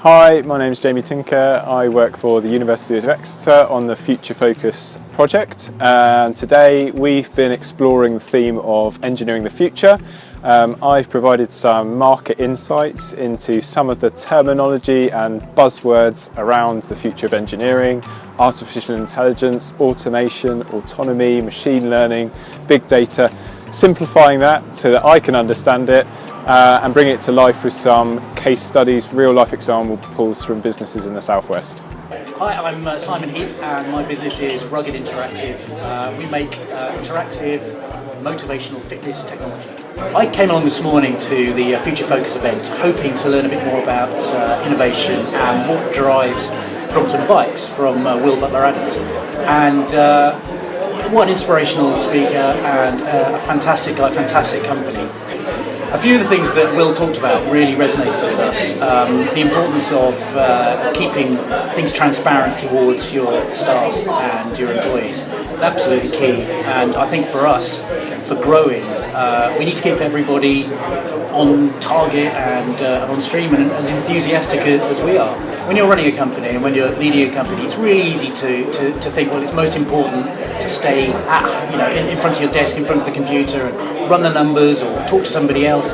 Hi, my name is Jamie Tinker. I work for the University of Exeter on the Future Focus project, and today we've been exploring the theme of engineering the future. I've provided some market insights into some of the terminology and buzzwords around the future of engineering, artificial intelligence, automation, autonomy, machine learning, big data, simplifying that so that I can understand it and bring it to life with some case studies, real life examples from businesses in the Southwest. Hi, I'm Simon Heath and my business is Rugged Interactive. We make interactive motivational fitness technology. I came along this morning to the Future Focus event hoping to learn a bit more about innovation and what drives Brompton Bikes from Will Butler-Adams. And what an inspirational speaker and a fantastic guy, fantastic company. A few of the things that Will talked about really resonated with us. The importance of keeping things transparent towards your staff and your employees is absolutely key. And I think for us, for growing, we need to keep everybody on target and on stream and as enthusiastic as we are. When you're running a company and when you're leading a company, it's really easy to think, well, it's most important to stay in front of your desk, in front of the computer, and run the numbers or talk to somebody else.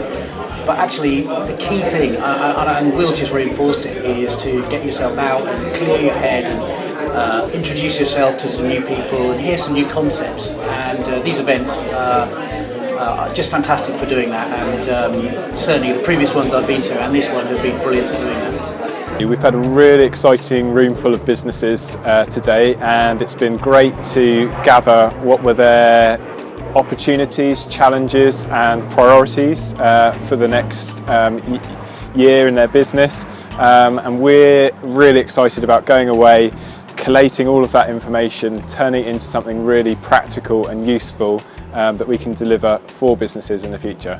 But actually, the key thing, and Will just reinforced it, is to get yourself out and clear your head and introduce yourself to some new people and hear some new concepts. And these events are just fantastic for doing that. And certainly the previous ones I've been to and this one have been brilliant at doing that. We've had a really exciting room full of businesses today, and it's been great to gather what were their opportunities, challenges and priorities for the next year in their business, and we're really excited about going away, collating all of that information, turning it into something really practical and useful that we can deliver for businesses in the future.